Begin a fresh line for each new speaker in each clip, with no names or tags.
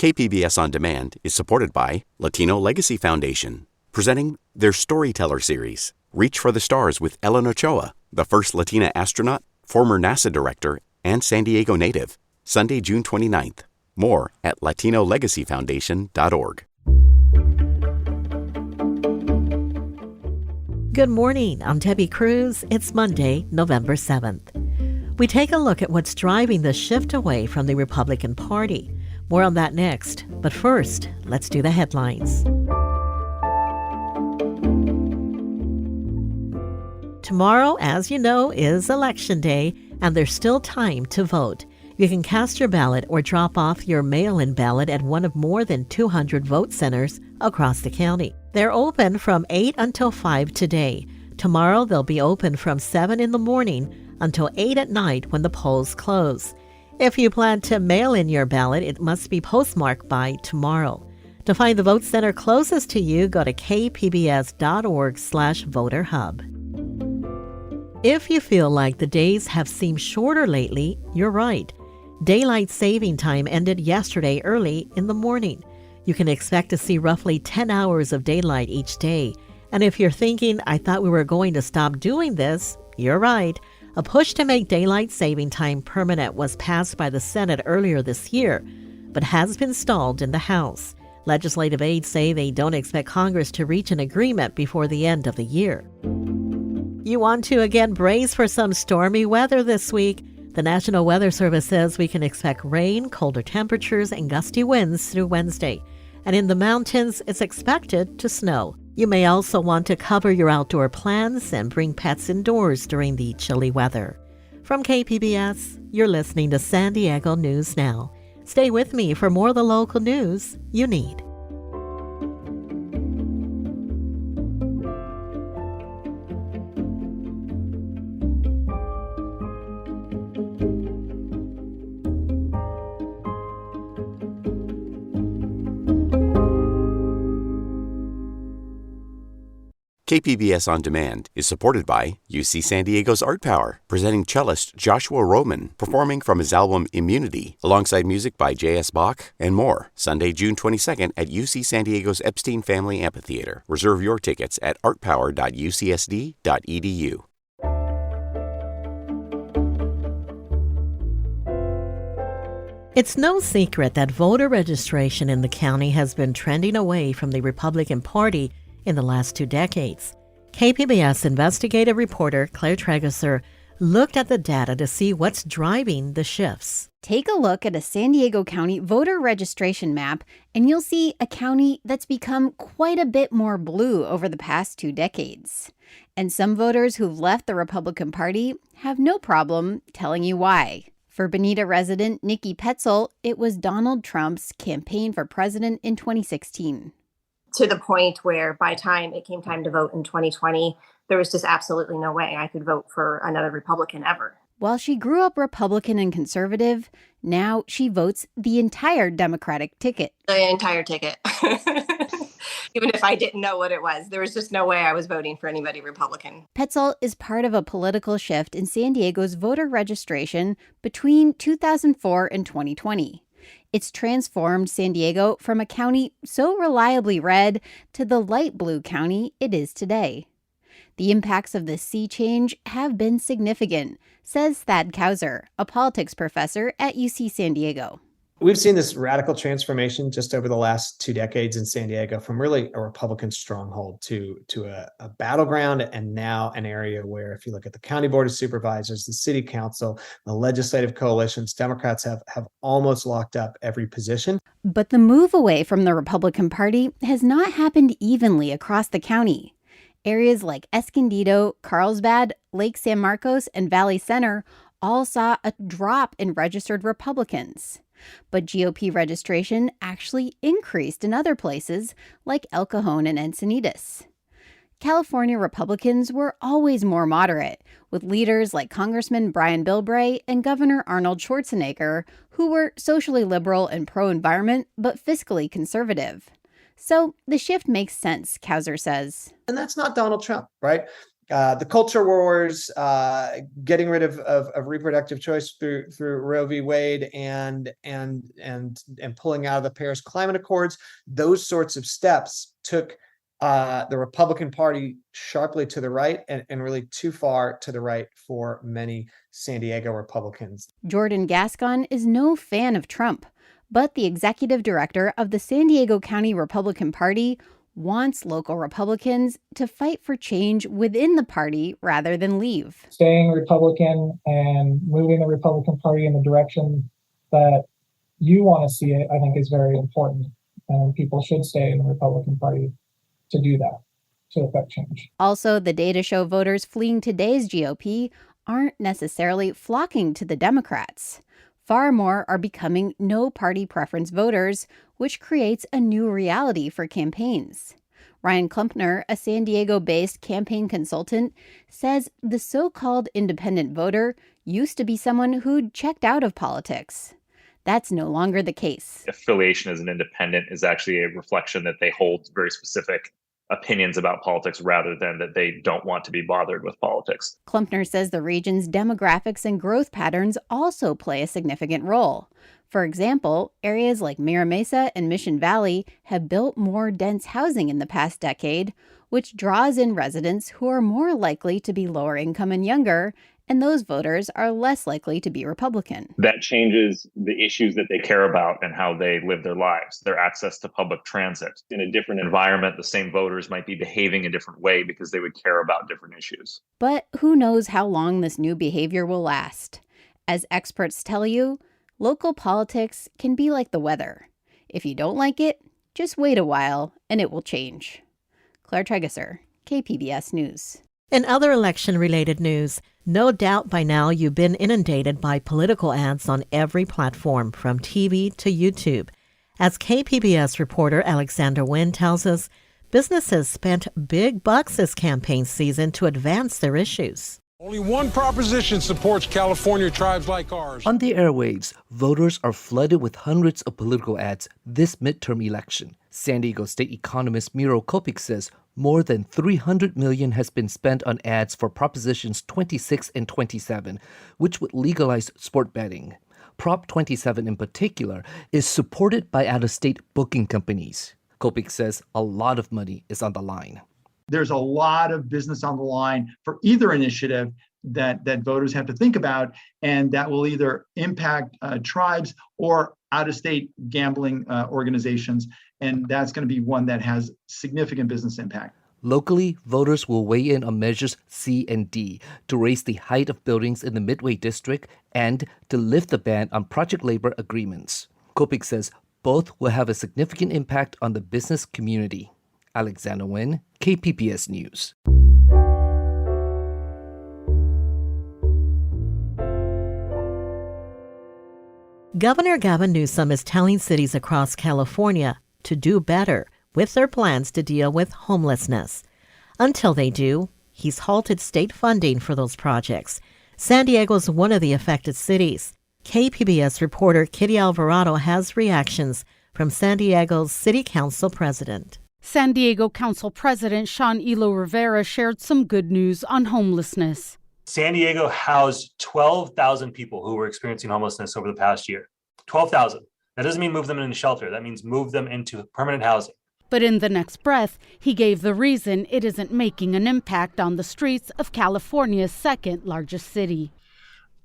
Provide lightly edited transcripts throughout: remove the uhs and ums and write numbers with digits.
KPBS On Demand is supported by Latino Legacy Foundation, presenting their Storyteller series, Reach for the Stars with Ellen Ochoa, the first Latina astronaut, former NASA director, and San Diego native. Sunday, June 29th. More at latinolegacyfoundation.org.
Good morning. I'm Debbie Cruz. It's Monday, November 7th. We take a look at what's driving the shift away from the Republican Party. More on that next. But first, let's do the headlines. Tomorrow, as you know, is Election Day, and there's still time to vote. You can cast your ballot or drop off your mail-in ballot at one of more than 200 vote centers across the county. They're open from 8 until 5 today. Tomorrow, they'll be open from 7 in the morning until 8 at night when the polls close. If you plan to mail in your ballot, it must be postmarked by tomorrow. To find the vote center closest to you, go to kpbs.org/voterhub. If you feel like the days have seemed shorter lately, you're right. Daylight saving time ended yesterday early in the morning. You can expect to see roughly 10 hours of daylight each day. And if you're thinking, I thought we were going to stop doing this, you're right. A push to make daylight saving time permanent was passed by the Senate earlier this year, but has been stalled in the House. Legislative aides say they don't expect Congress to reach an agreement before the end of the year. You want to again brace for some stormy weather this week. The National Weather Service says we can expect rain, colder temperatures, and gusty winds through Wednesday. And in the mountains, it's expected to snow. You may also want to cover your outdoor plans and bring pets indoors during the chilly weather. From KPBS, you're listening to San Diego News Now. Stay with me for more of the local news you need.
KPBS On Demand is supported by UC San Diego's Art Power, presenting cellist Joshua Roman, performing from his album Immunity, alongside music by J.S. Bach and more. Sunday, June 22nd at UC San Diego's Epstein Family Amphitheater. Reserve your tickets at artpower.ucsd.edu.
It's no secret that voter registration in the county has been trending away from the Republican Party in the last 2 decades. KPBS investigative reporter Claire Trageser looked at the data to see what's driving the shifts.
Take a look at a San Diego County voter registration map, and you'll see a county that's become quite a bit more blue over the past 2 decades. And some voters who've left the Republican Party have no problem telling you why. For Bonita resident Nikki Petzel, it was Donald Trump's campaign for president in 2016.
To the point where by time it came time to vote in 2020, there was just absolutely no way I could vote for another Republican ever.
While she grew up Republican and conservative, now she votes the entire Democratic ticket.
The entire ticket. Even if I didn't know what it was, there was just no way I was voting for anybody Republican.
Petzel is part of a political shift in San Diego's voter registration between 2004 and 2020. It's transformed San Diego from a county so reliably red to the light blue county it is today. The impacts of this sea change have been significant, says Thad Kauser, a politics professor at UC San Diego.
We've seen this radical transformation just over the last 2 decades in San Diego, from really a Republican stronghold to a battleground, and now an area where, if you look at the County Board of Supervisors, the City Council, the legislative coalitions, Democrats have almost locked up every position.
But the move away from the Republican Party has not happened evenly across the county. Areas like Escondido, Carlsbad, Lake San Marcos, and Valley Center all saw a drop in registered Republicans. But GOP registration actually increased in other places like El Cajon and Encinitas. California Republicans were always more moderate, with leaders like Congressman Brian Bilbray and Governor Arnold Schwarzenegger, who were socially liberal and pro-environment but fiscally conservative. So the shift makes sense, Kauser says.
And that's not Donald Trump, right? the culture wars, getting rid of reproductive choice through Roe v. Wade, and pulling out of the Paris Climate Accords. Those sorts of steps took the Republican Party sharply to the right, and really too far to the right for many San Diego Republicans.
Jordan Gascon is no fan of Trump, but the executive director of the San Diego County Republican Party wants local Republicans to fight for change within the party rather than leave.
Staying Republican and moving the Republican Party in the direction that you want to see it, I think, is very important. And people should stay in the Republican Party to do that, to affect change.
Also, the data show voters fleeing today's GOP aren't necessarily flocking to the Democrats. Far more are becoming no party preference voters, which creates a new reality for campaigns. Ryan Klumpner, a San Diego-based campaign consultant, says the so-called independent voter used to be someone who'd checked out of politics. That's no longer the case.
Affiliation as an independent is actually a reflection that they hold very specific opinions about politics rather than that they don't want to be bothered with politics.
Klumpner says the region's demographics and growth patterns also play a significant role. For example, areas like Mira Mesa and Mission Valley have built more dense housing in the past decade, which draws in residents who are more likely to be lower income and younger, and those voters are less likely to be Republican.
That changes the issues that they care about and how they live their lives, their access to public transit. In a different environment, the same voters might be behaving a different way because they would care about different issues.
But who knows how long this new behavior will last? As experts tell you, local politics can be like the weather. If you don't like it, just wait a while and it will change. Claire Tregesser, KPBS News.
In other election-related news, no doubt by now you've been inundated by political ads on every platform, from TV to YouTube. As KPBS reporter Alexander Nguyen tells us, businesses spent big bucks this campaign season to advance their issues.
Only one proposition supports California tribes like ours.
On the airwaves, voters are flooded with hundreds of political ads this midterm election. San Diego State economist Miro Kopik says more than $300 million has been spent on ads for Propositions 26 and 27, which would legalize sport betting. Prop 27 in particular is supported by out-of-state booking companies. Kopik says a lot of money is on the line.
There's a lot of business on the line for either initiative that voters have to think about, and that will either impact tribes or out-of-state gambling organizations, and that's going to be one that has significant business impact.
Locally, voters will weigh in on measures C and D to raise the height of buildings in the Midway District and to lift the ban on project labor agreements. Kopik says both will have a significant impact on the business community. Alexander Nguyen, KPBS News.
Governor Gavin Newsom is telling cities across California to do better with their plans to deal with homelessness. Until they do, he's halted state funding for those projects. San Diego is one of the affected cities. KPBS reporter Kitty Alvarado has reactions from San Diego's City Council President.
San Diego Council President Sean Elo Rivera shared some good news on homelessness.
San Diego housed 12,000 people who were experiencing homelessness over the past year. 12,000. That doesn't mean move them into shelter. That means move them into permanent housing.
But in the next breath, he gave the reason it isn't making an impact on the streets of California's second largest city.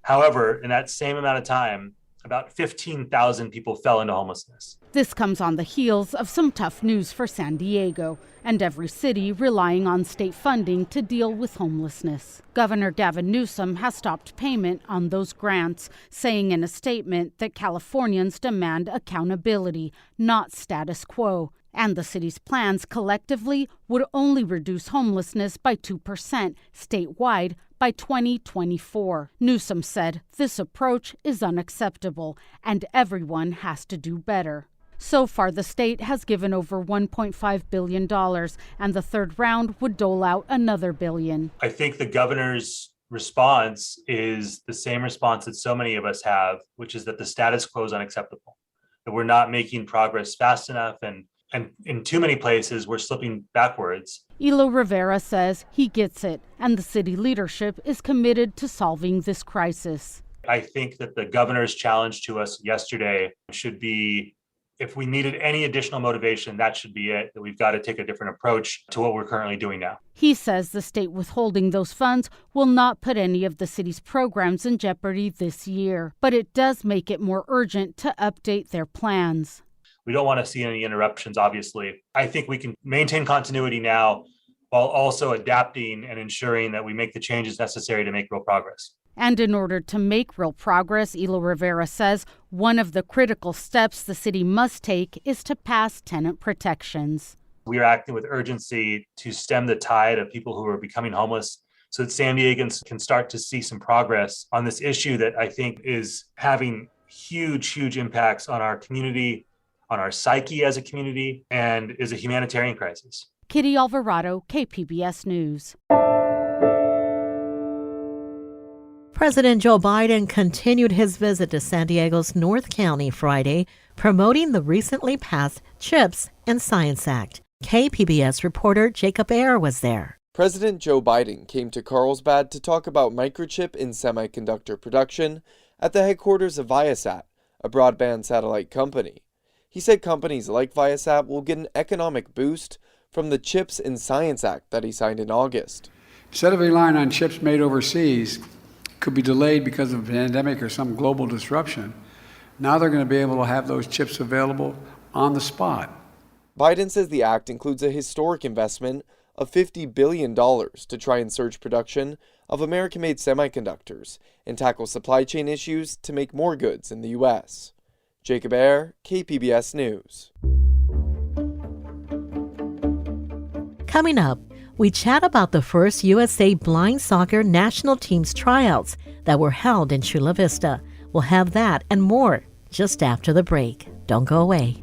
However, in that same amount of time, about 15,000 people fell into homelessness.
This comes on the heels of some tough news for San Diego and every city relying on state funding to deal with homelessness. Governor Gavin Newsom has stopped payment on those grants, saying in a statement that Californians demand accountability, not status quo. And the city's plans collectively would only reduce homelessness by 2% statewide by 2024. Newsom said this approach is unacceptable and everyone has to do better. So far, the state has given over $1.5 billion, and the third round would dole out another $1 billion.
I think the governor's response is the same response that so many of us have, which is that the status quo is unacceptable, that we're not making progress fast enough, and And in too many places, we're slipping backwards.
Elo Rivera says he gets it, and the city leadership is committed to solving this crisis.
I think that the governor's challenge to us yesterday should be, if we needed any additional motivation, that should be it, that we've got to take a different approach to what we're currently doing now.
He says the state withholding those funds will not put any of the city's programs in jeopardy this year, but it does make it more urgent to update their plans.
We don't want to see any interruptions, obviously. I think we can maintain continuity now while also adapting and ensuring that we make the changes necessary to make real progress.
And in order to make real progress, Elo Rivera says one of the critical steps the city must take is to pass tenant protections.
We are acting with urgency to stem the tide of people who are becoming homeless so that San Diegans can start to see some progress on this issue that I think is having huge impacts on our community, on our psyche as a community, and is a humanitarian crisis.
Kitty Alvarado, KPBS News.
President Joe Biden continued his visit to San Diego's North County Friday, promoting the recently passed CHIPS and Science Act. KPBS reporter Jacob Ayer was there.
President Joe Biden came to Carlsbad to talk about microchip in semiconductor production at the headquarters of Viasat, a broadband satellite company. He said companies like Viasat will get an economic boost from the CHIPS and Science Act that he signed in August.
Instead of relying on chips made overseas, could be delayed because of a pandemic or some global disruption, now they're going to be able to have those chips available on the spot.
Biden says the act includes a historic investment of $50 billion to try and surge production of American-made semiconductors and tackle supply chain issues to make more goods in the U.S. Jacob Ayer, KPBS News.
Coming up, we chat about the first USA Blind Soccer National Team's tryouts that were held in Chula Vista. We'll have that and more just after the break. Don't go away.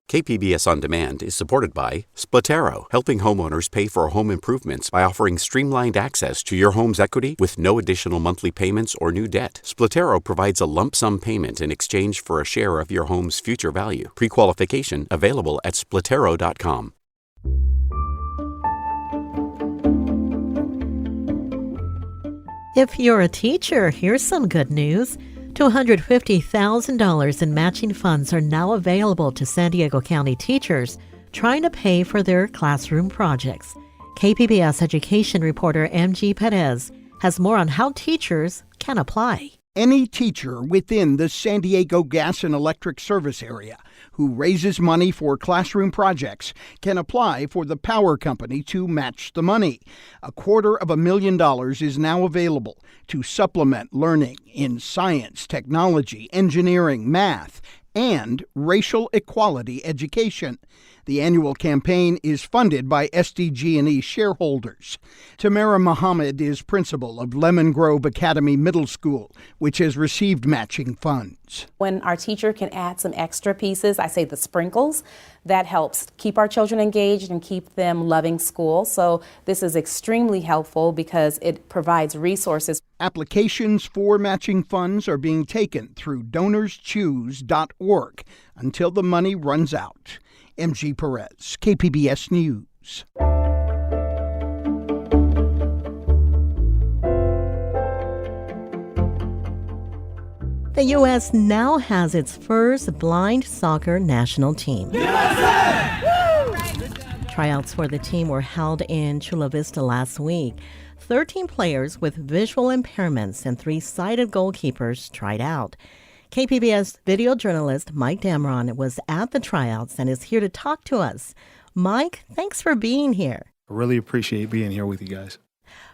KPBS On Demand is supported by Splatero, helping homeowners pay for home improvements by offering streamlined access to your home's equity with no additional monthly payments or new debt. Splatero provides a lump sum payment in exchange for a share of your home's future value. Pre-qualification available at Splatero.com.
If you're a teacher, here's some good news. $250,000 in matching funds are now available to San Diego County teachers trying to pay for their classroom projects. KPBS education reporter MG Perez has more on how teachers can apply.
Any teacher within the San Diego Gas and Electric Service area who raises money for classroom projects can apply for the power company to match the money. $250,000 is now available to supplement learning in science, technology, engineering, math, and racial equality education. The annual campaign is funded by SDG&E shareholders. Tamara Muhammad is principal of Lemon Grove Academy Middle School, which has received matching funds.
When our teacher can add some extra pieces, I say the sprinkles, that helps keep our children engaged and keep them loving school. So this is extremely helpful because it provides resources.
Applications for matching funds are being taken through donorschoose.org until the money runs out. MG Perez, KPBS News.
The U.S. now has its first blind soccer national team. Tryouts for the team were held in Chula Vista last week. 13 players with visual impairments and 3 sighted goalkeepers tried out. KPBS video journalist Mike Damron was at the tryouts and is here to talk to us. Mike, thanks for being here.
I really appreciate being here with you guys.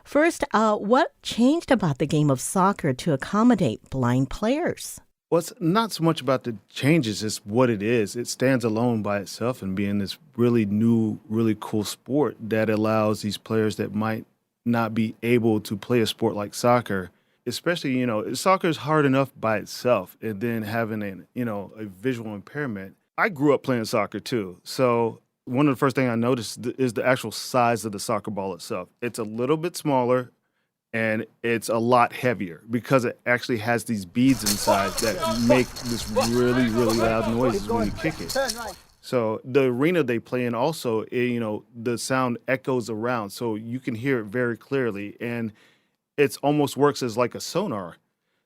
First, what changed about the game of soccer to accommodate blind players?
Well, it's not so much about the changes, it's what it is. It stands alone by itself and being this really new, really cool sport that allows these players that might not be able to play a sport like soccer, especially, soccer is hard enough by itself, and then having a visual impairment. I grew up playing soccer too. So one of the first things I noticed is the actual size of the soccer ball itself. It's a little bit smaller and it's a lot heavier because it actually has these beads inside that make this really, really loud noises when you kick it. So the arena they play in also, the sound echoes around, so you can hear it very clearly, and it almost works as like a sonar.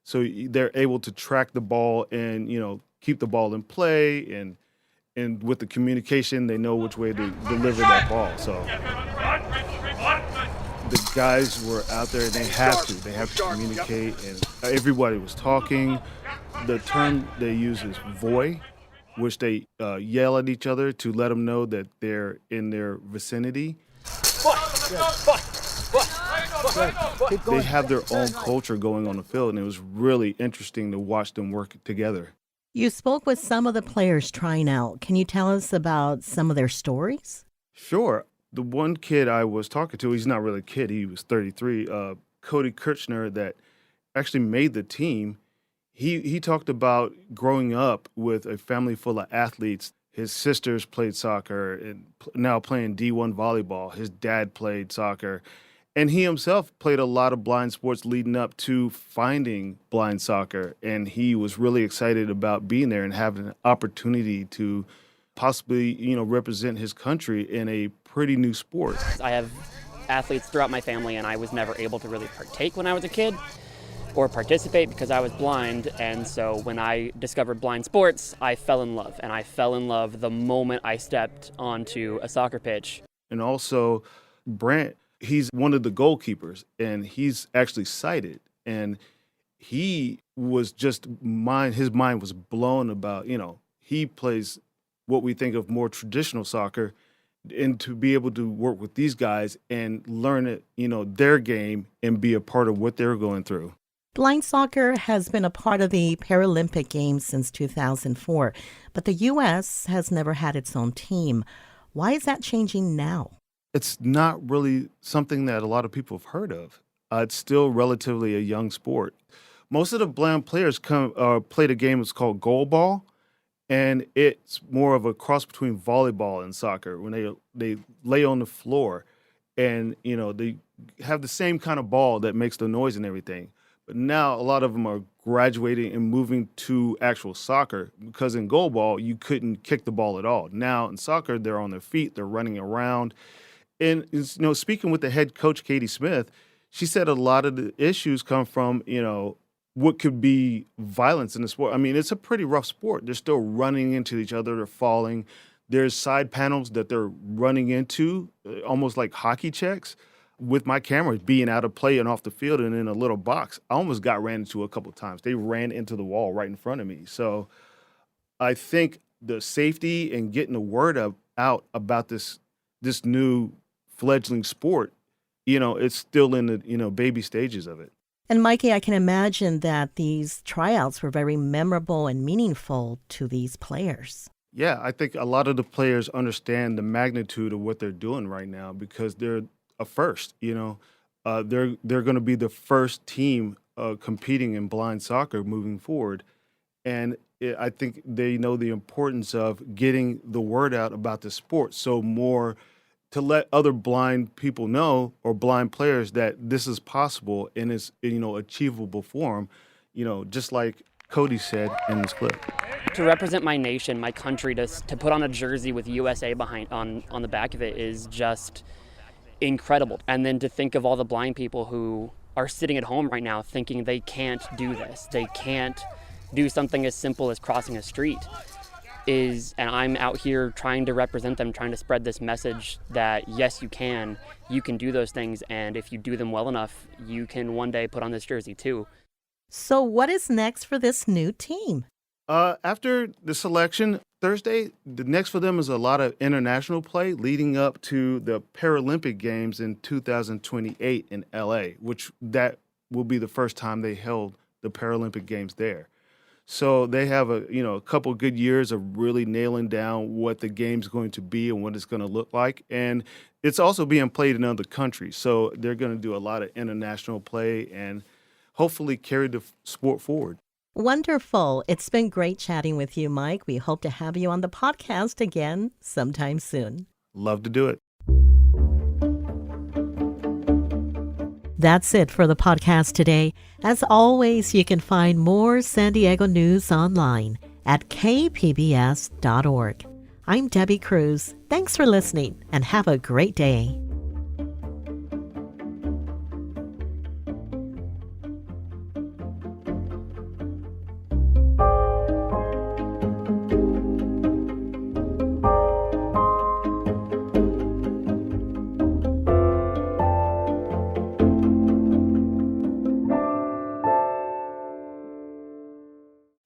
So they're able to track the ball and, keep the ball in play, and with the communication, they know which way to deliver that ball. So the guys were out there, and they have to communicate, and everybody was talking. The term they use is voy, which they yell at each other to let them know that they're in their vicinity. They have their own culture going on the field, and it was really interesting to watch them work together.
You spoke with some of the players trying out. Can you tell us about some of their stories?
Sure. The one kid I was talking to, he's not really a kid, he was 33, Cody Kirchner, that actually made the team. He talked about growing up with a family full of athletes. His sisters played soccer and now playing D1 volleyball. His dad played soccer. And he himself played a lot of blind sports leading up to finding blind soccer. And he was really excited about being there and having an opportunity to possibly, represent his country in a pretty new sport.
I have athletes throughout my family, and I was never able to really partake when I was a kid or participate because I was blind. And so when I discovered blind sports, I fell in love. And I fell in love the moment I stepped onto a soccer pitch.
And also, Brant, he's one of the goalkeepers, and he's actually sighted. And he was just his mind was blown about, he plays what we think of more traditional soccer, and to be able to work with these guys and learn it, their game and be a part of what they're going through.
Blind soccer has been a part of the Paralympic Games since 2004, but the U.S. has never had its own team. Why is that changing now?
It's not really something that a lot of people have heard of. It's still relatively a young sport. Most of the blind players played a game that's called goalball, and it's more of a cross between volleyball and soccer. When they lay on the floor, and they have the same kind of ball that makes the noise and everything. But now a lot of them are graduating and moving to actual soccer, because in goalball you couldn't kick the ball at all. Now in soccer, they're on their feet, they're running around. And speaking with the head coach, Katie Smith, she said a lot of the issues come from, what could be violence in the sport. I mean, it's a pretty rough sport. They're still running into each other. They're falling. There's side panels that they're running into, almost like hockey checks. With my camera being out of play and off the field and in a little box, I almost got ran into a couple of times. They ran into the wall right in front of me. So I think the safety and getting the word out about this new fledgling sport, it's still in the, baby stages of it.
And Mikey, I can imagine that these tryouts were very memorable and meaningful to these players.
Yeah, I think a lot of the players understand the magnitude of what they're doing right now because they're a first. They're going to be the first team competing in blind soccer moving forward. And I think they know the importance of getting the word out about the sport. So more to let other blind people know, or blind players, that this is possible and it's, achievable for them, just like Cody said in this clip.
To represent my nation, my country, to put on a jersey with USA on the back of it is just incredible. And then to think of all the blind people who are sitting at home right now thinking they can't do this, they can't do something as simple as crossing a street, and I'm out here trying to represent them, trying to spread this message that yes, you can do those things, and if you do them well enough, you can one day put on this jersey too.
So what is next for this new team?
After the selection Thursday, the next for them is a lot of international play leading up to the Paralympic Games in 2028 in LA, which that will be the first time they held the Paralympic Games there. So they have a couple good years of really nailing down what the game's going to be and what it's going to look like. And it's also being played in other countries. So they're going to do a lot of international play and hopefully carry the sport forward.
Wonderful. It's been great chatting with you, Mike. We hope to have you on the podcast again sometime soon.
Love to do it.
That's it for the podcast today. As always, you can find more San Diego news online at kpbs.org. I'm Debbie Cruz. Thanks for listening and have a great day.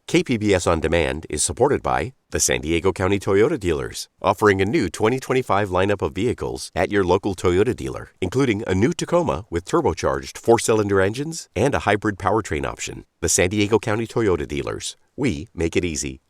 KPBS On Demand is supported by the San Diego County Toyota dealers, offering a new 2025 lineup of vehicles at your local Toyota dealer, including a new Tacoma with turbocharged 4-cylinder engines and a hybrid powertrain option. The San Diego County Toyota dealers. We make it easy.